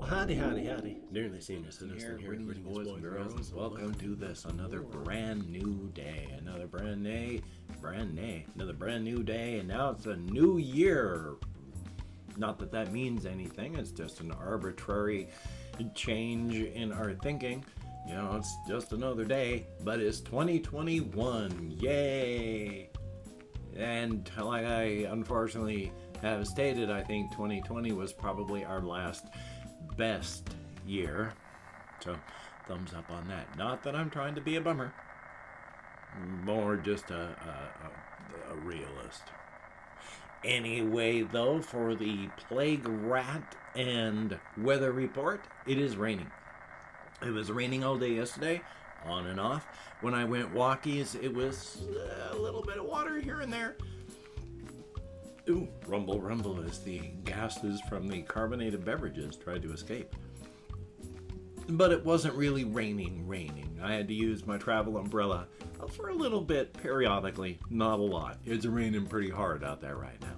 Howdy, Nearly Senior Citizen here, greetings, boys and girls. Welcome to this, another brand new day, another brand new day, and now it's a new year. Not that that means anything, it's just an arbitrary change in our thinking. You know, it's just another day, but it's 2021, yay! And like I unfortunately have stated, I think 2020 was probably our last best year. So, thumbs up on that. Not that I'm trying to be a bummer. More just a realist. Anyway, though, for the plague rat and weather report, it is raining. It was raining all day yesterday, on and off. When I went walkies, it was a little bit of water here and there. Ooh, rumble as the gases from the carbonated beverages tried to escape. But it wasn't really raining. I had to use my travel umbrella for a little bit periodically, not a lot. It's raining pretty hard out there right now.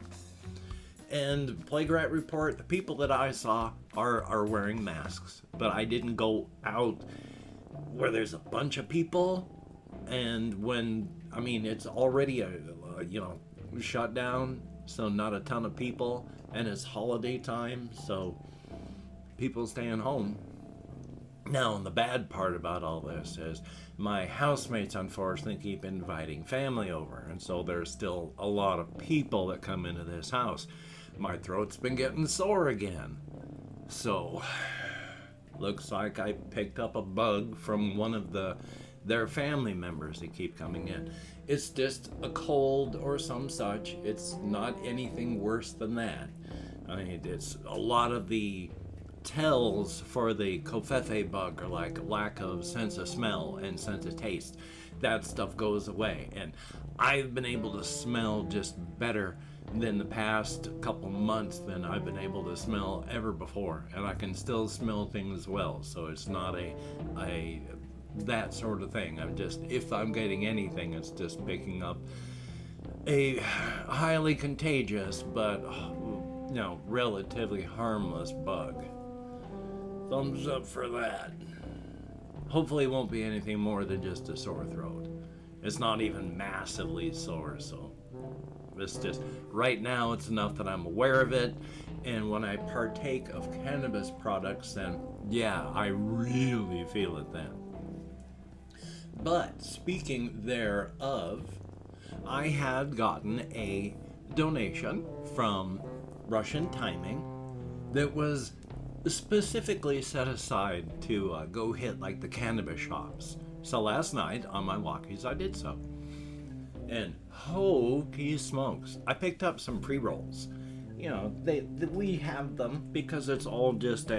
And plague rat report, the people that I saw are wearing masks, but I didn't go out where there's a bunch of people, and when, I mean, it's already shut down, so not a ton of people, and it's holiday time, so people staying home. Now, the bad part about all this is my housemates, unfortunately, keep inviting family over, and so there's still a lot of people that come into this house. My throat's been getting sore again. So, looks like I picked up a bug from one of their family members that keep coming in. It's just a cold or some such. It's not anything worse than that. I mean, it's a lot of the tells for the covfefe bug are like lack of sense of smell and sense of taste. That stuff goes away, and I've been able to smell just better than the past couple months than I've been able to smell ever before, and I can still smell things well, so it's not a that sort of thing. I'm just, if I'm getting anything, it's just picking up a highly contagious but relatively harmless bug. Thumbs up for that. Hopefully it won't be anything more than just a sore throat. It's not even massively sore, so it's just, right now it's enough that I'm aware of it, and when I partake of cannabis products, then yeah, I really feel it then. But speaking thereof, I had gotten a donation from Russian Timing that was specifically set aside to go hit like the cannabis shops. So last night on my walkies I did so. And holy smokes, I picked up some pre-rolls. You know, we have them because it's all just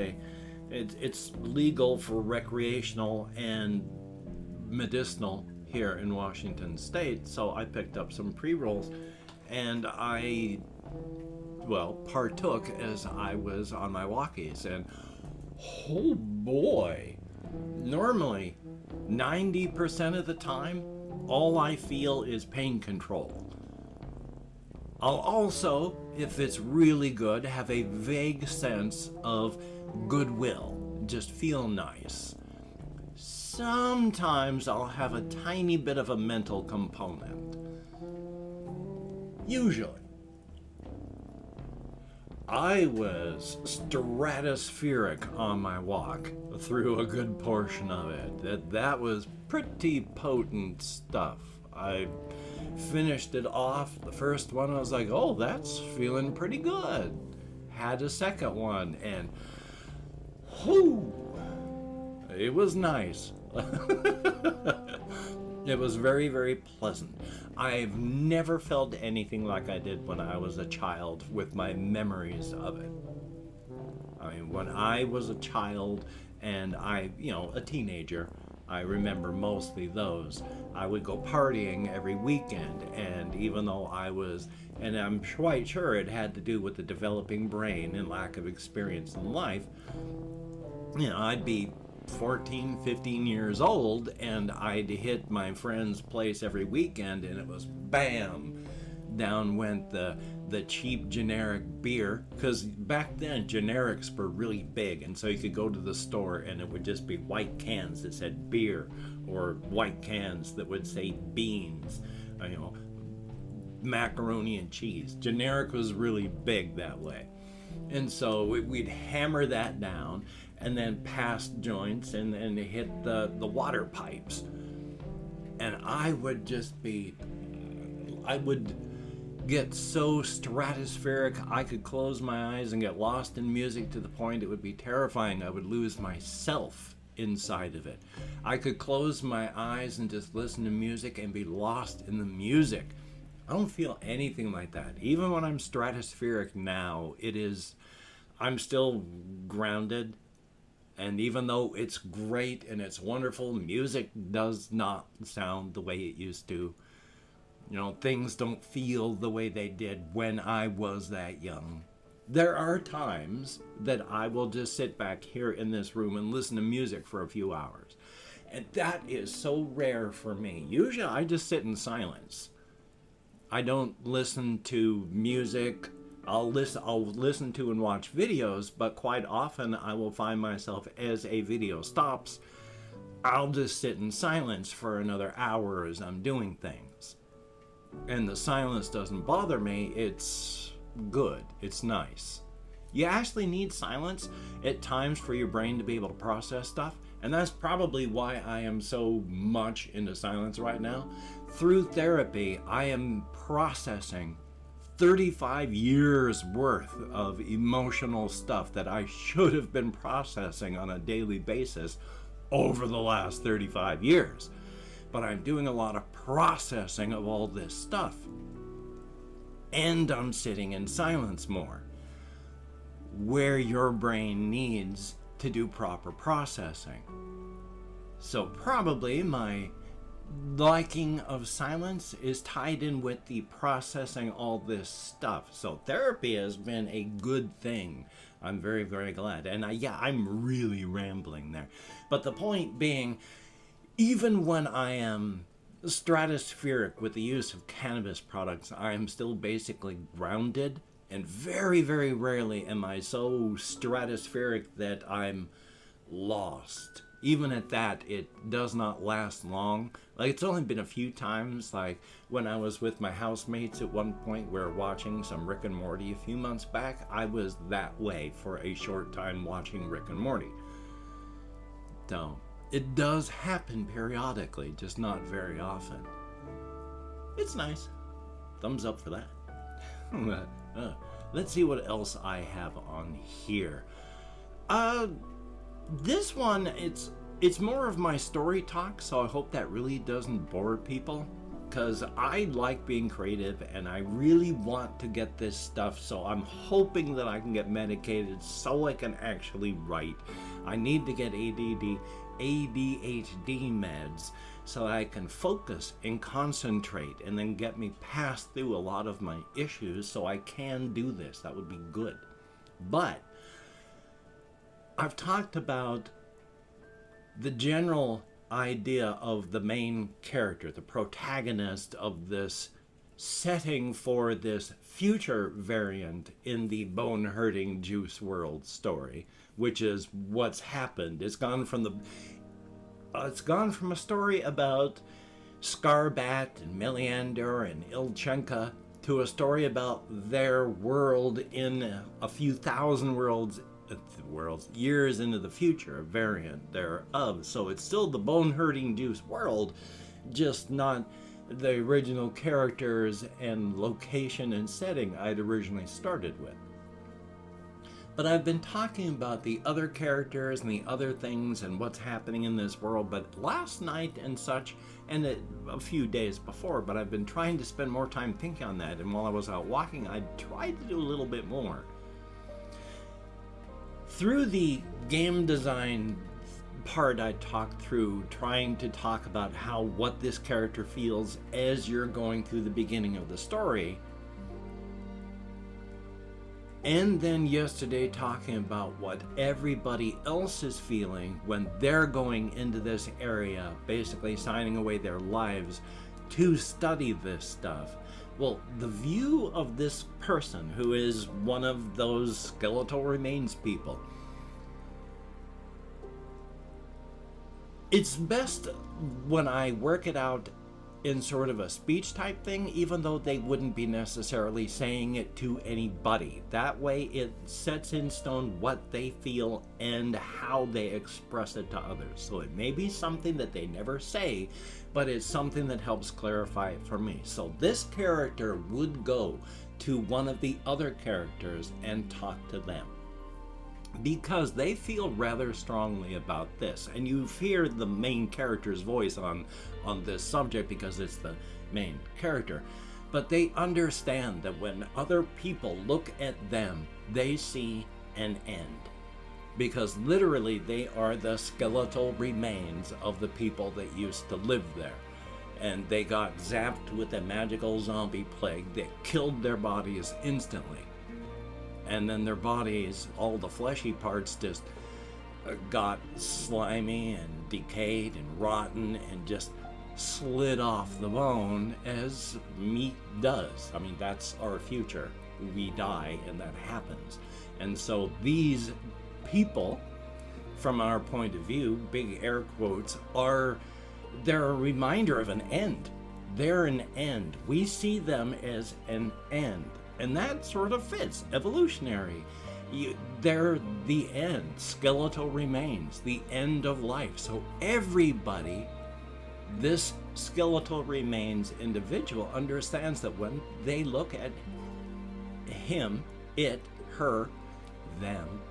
it's legal for recreational and medicinal here in Washington State. So I picked up some pre-rolls, and I partook as I was on my walkies, and oh boy, normally 90% of the time all I feel is pain control. I'll also, if it's really good, have a vague sense of goodwill, just feel nice. Sometimes I'll have a tiny bit of a mental component. Usually. I was stratospheric on my walk through a good portion of it. That was pretty potent stuff. I finished it off. The first one, I was like, oh, that's feeling pretty good. Had a second one, and it was nice. It was very, very pleasant. I've never felt anything like I did when I was a child with my memories of it. I mean, when I was a child and a teenager, I remember mostly those. I would go partying every weekend, and even though and I'm quite sure it had to do with the developing brain and lack of experience in life, I'd be 14, 15 years old, and I'd hit my friend's place every weekend, and it was bam, down went the cheap generic beer, because back then generics were really big, and so you could go to the store and it would just be white cans that said beer, or white cans that would say beans, macaroni and cheese. Generic was really big that way. And so we'd hammer that down and then pass joints and hit the water pipes. And I would get so stratospheric I could close my eyes and get lost in music to the point it would be terrifying. I would lose myself inside of it. I could close my eyes and just listen to music and be lost in the music. I don't feel anything like that. Even when I'm stratospheric now, I'm still grounded. And even though it's great and it's wonderful, music does not sound the way it used to. Things don't feel the way they did when I was that young. There are times that I will just sit back here in this room and listen to music for a few hours. And that is so rare for me. Usually I just sit in silence. I don't listen to music. I'll listen to and watch videos, but quite often I will find myself, as a video stops, I'll just sit in silence for another hour as I'm doing things. And the silence doesn't bother me. It's good. It's nice. You actually need silence at times for your brain to be able to process stuff. And that's probably why I am so much into silence right now. Through therapy, I am processing 35 years worth of emotional stuff that I should have been processing on a daily basis over the last 35 years. But I'm doing a lot of processing of all this stuff. And I'm sitting in silence more, where your brain needs to do proper processing. So probably my liking of silence is tied in with the processing all this stuff. So therapy has been a good thing. I'm very, very glad. And I'm really rambling there. But the point being, even when I am stratospheric with the use of cannabis products, I am still basically grounded. And very, very rarely am I so stratospheric that I'm lost. Even at that, it does not last long. Like, it's only been a few times, like when I was with my housemates at one point, we were watching some Rick and Morty a few months back. I was that way for a short time watching Rick and Morty. So, it does happen periodically, just not very often. It's nice. Thumbs up for that. Let's see what else I have on here. This one, it's more of my story talk, so I hope that really doesn't bore people, because I like being creative and I really want to get this stuff, so I'm hoping that I can get medicated so I can actually write. I need to get ADHD meds so I can focus and concentrate and then get me past through a lot of my issues so I can do this. That would be good. But I've talked about the general idea of the main character, the protagonist of this setting for this future variant in the bone-hurting Juice WRLD story, which is what's happened. It's gone from a story about Scarbat and Meliander and Ilchenka to a story about their world in a few thousand years into the future, a variant thereof. So it's still the bone-hurting Juice WRLD, just not the original characters and location and setting I'd originally started with. But I've been talking about the other characters and the other things and what's happening in this world, but last night and such, and a few days before, but I've been trying to spend more time thinking on that, and while I was out walking, I tried to do a little bit more. Through the game design part, I talked through trying to talk about what this character feels as you're going through the beginning of the story. And then yesterday talking about what everybody else is feeling when they're going into this area, basically signing away their lives to study this stuff. Well, the view of this person who is one of those skeletal remains people, it's best when I work it out in sort of a speech type thing, even though they wouldn't be necessarily saying it to anybody. That way it sets in stone what they feel and how they express it to others. So it may be something that they never say, but it's something that helps clarify it for me. So this character would go to one of the other characters and talk to them, because they feel rather strongly about this. And you hear the main character's voice on this subject because it's the main character. But they understand that when other people look at them, they see an end. Because literally they are the skeletal remains of the people that used to live there. And they got zapped with a magical zombie plague that killed their bodies instantly. And then their bodies, all the fleshy parts, just got slimy and decayed and rotten and just slid off the bone as meat does. I mean, that's our future. We die and that happens. And so these people, from our point of view, big air quotes, they're a reminder of an end. They're an end. We see them as an end. And that sort of fits. Evolutionary. They're the end. Skeletal remains. The end of life. So everybody, this skeletal remains individual, understands that when they look at him, it, her, them,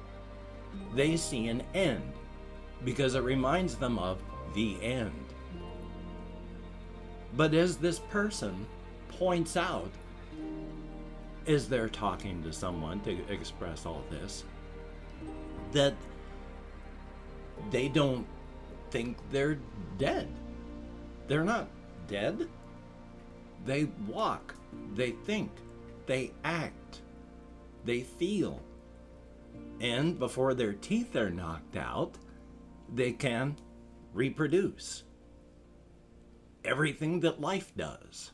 they see an end. Because it reminds them of the end. But as this person points out, as they're talking to someone to express all this, that they don't think they're dead. They're not dead. They walk, they think, they act, they feel. And before their teeth are knocked out, they can reproduce. Everything that life does.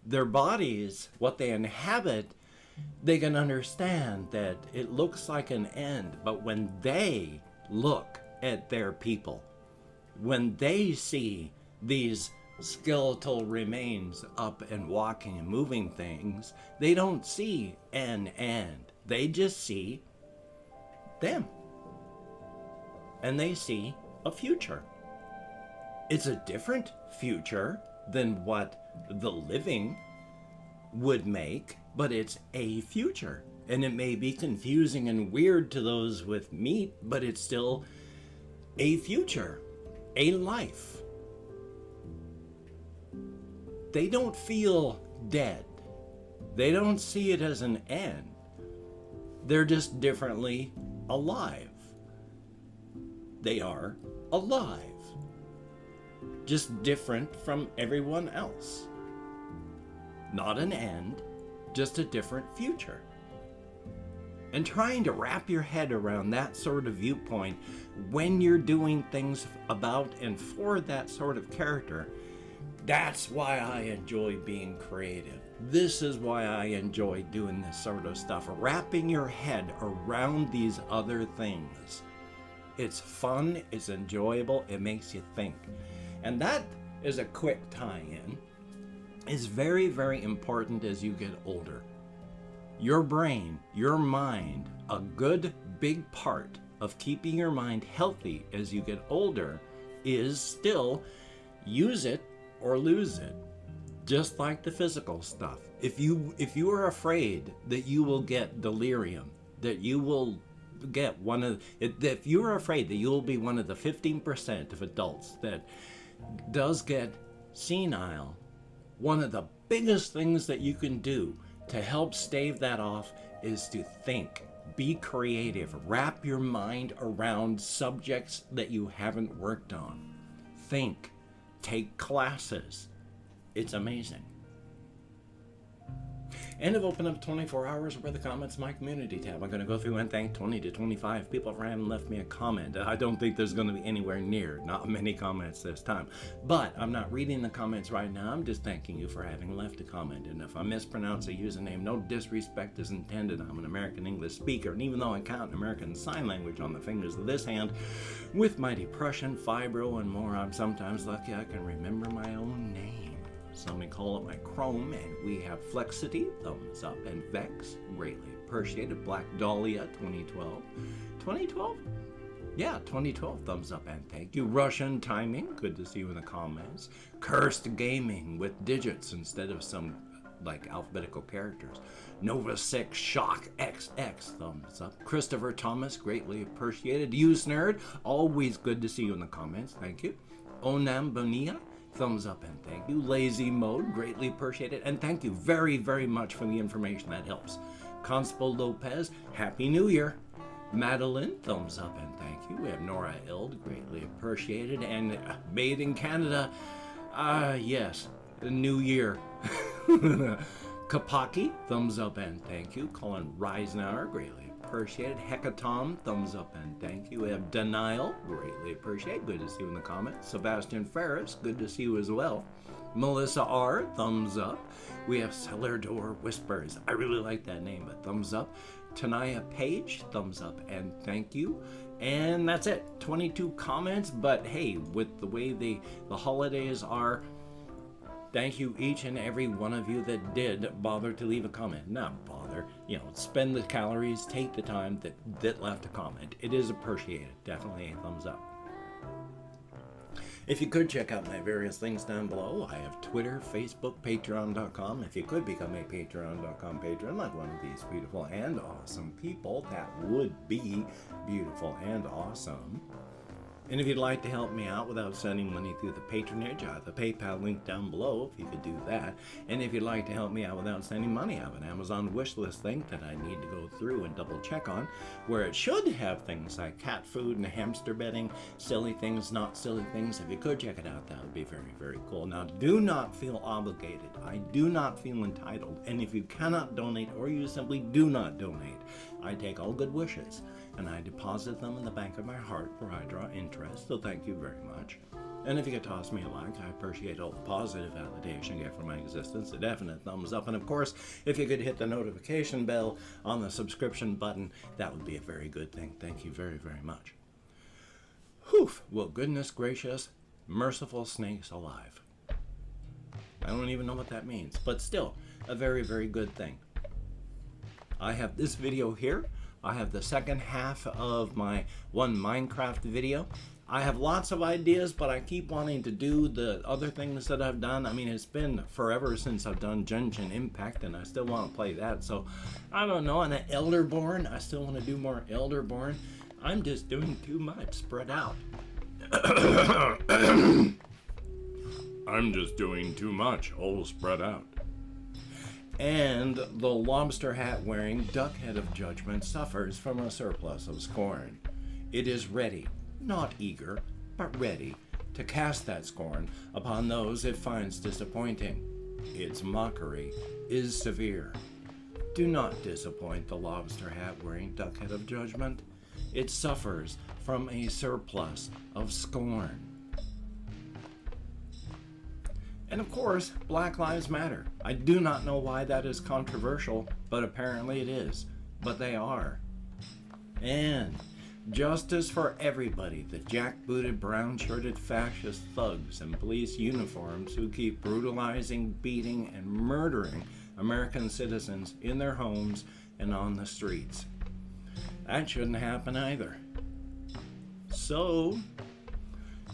Their bodies, what they inhabit, they can understand that it looks like an end, but when they look at their people, when they see these skeletal remains up and walking and moving things, they don't see an end. They just see them. And they see a future. It's a different future than what the living would make, but it's a future. And it may be confusing and weird to those with meat, but it's still a future, a life. They don't feel dead. They don't see it as an end. They're just differently alive. They are alive. Just different from everyone else. Not an end, just a different future. And trying to wrap your head around that sort of viewpoint when you're doing things about and for that sort of character, that's why I enjoy being creative. This is why I enjoy doing this sort of stuff, wrapping your head around these other things. It's fun, it's enjoyable, it makes you think. And that is a quick tie-in. Is very, very important as you get older. Your brain, your mind, a good big part of keeping your mind healthy as you get older is still use it or lose it. Just like the physical stuff. If you are afraid that you will get delirium, that you will get if you are afraid that you will be one of the 15% of adults that does get senile, one of the biggest things that you can do to help stave that off is to think, be creative, wrap your mind around subjects that you haven't worked on. Think, take classes. It's amazing. And I've opened up 24 hours where the comments my community tab. I'm going to go through and thank 20 to 25 people for having left me a comment. I don't think there's going to be anywhere near, not many comments this time. But I'm not reading the comments right now. I'm just thanking you for having left a comment. And if I mispronounce a username, no disrespect is intended. I'm an American English speaker. And even though I count American Sign Language on the fingers of this hand, with my depression, fibro, and more, I'm sometimes lucky I can remember my own name. Some may call it my Chrome, and we have Flexity, thumbs up, and Vex, greatly appreciated. Black Dahlia, 2012. 2012? Yeah, 2012, thumbs up, and thank you. Russian Timing, good to see you in the comments. Cursed Gaming with digits instead of some, like, alphabetical characters. Nova 6 Shock XX, thumbs up. Christopher Thomas, greatly appreciated. Use Nerd, always good to see you in the comments, thank you. Onam Bonilla, thumbs up and thank you. Lazy Mode, greatly appreciated. And thank you very, very much for the information. That helps. Constable Lopez, Happy New Year. Madeline, thumbs up and thank you. We have Nora Eld, greatly appreciated. And Made in Canada, yes, the new year. Kapaki, thumbs up and thank you. Colin Reisenauer, greatly appreciated. Hecatom, thumbs up and thank you. We have Denial, greatly appreciated. Good to see you in the comments. Sebastian Ferris, good to see you as well. Melissa R, thumbs up. We have Cellar Door Whispers. I really like that name, but thumbs up. Tanaya Page, thumbs up and thank you. And that's it. 22 comments, but hey, with the way the holidays are, thank you each and every one of you that did bother to leave a comment. Not bother, spend the calories, take the time that left a comment. It is appreciated. Definitely a thumbs up. If you could check out my various links down below, I have Twitter, Facebook, Patreon.com. If you could become a Patreon.com patron like one of these beautiful and awesome people, that would be beautiful and awesome. And if you'd like to help me out without sending money through the patronage, I have the PayPal link down below if you could do that. And if you'd like to help me out without sending money, I have an Amazon wish list link that I need to go through and double check on, where it should have things like cat food and hamster bedding, silly things, not silly things. If you could check it out, that would be very, very cool. Now, do not feel obligated. I do not feel entitled. And if you cannot donate or you simply do not donate, I take all good wishes and I deposit them in the bank of my heart where I draw interest, so thank you very much. And if you could toss me a like, I appreciate all the positive validation you get from my existence, a definite thumbs up, and of course, if you could hit the notification bell on the subscription button, that would be a very good thing. Thank you very, very much. Whew, well, goodness gracious, merciful snakes alive. I don't even know what that means, but still, a very, very good thing. I have this video here. I have the second half of my one Minecraft video. I have lots of ideas, but I keep wanting to do the other things that I've done. I mean, it's been forever since I've done Genshin Impact, and I still want to play that. So, I don't know. And Elderborn, I still want to do more Elderborn. I'm just doing too much, spread out. I'm just doing too much, all spread out. And the lobster hat wearing duckhead of judgment suffers from a surplus of scorn. It is ready, not eager, but ready to cast that scorn upon those it finds disappointing. Its mockery is severe. Do not disappoint the lobster hat wearing duckhead of judgment. It suffers from a surplus of scorn. And of course, Black Lives Matter. I do not know why that is controversial, but apparently it is. But they are. And justice for everybody, the jackbooted, brown-shirted fascist thugs in police uniforms who keep brutalizing, beating, and murdering American citizens in their homes and on the streets. That shouldn't happen either. So,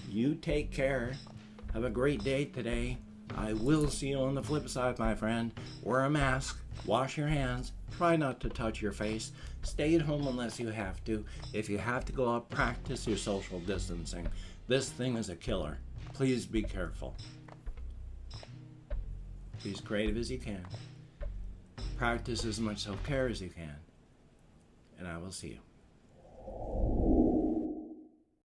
you take care. Have a great day today. I will see you on the flip side, my friend. Wear a mask, wash your hands, try not to touch your face, stay at home unless you have to. If you have to go out, practice your social distancing. This thing is a killer. Please be careful. Be as creative as you can. Practice as much self-care as you can. And I will see you.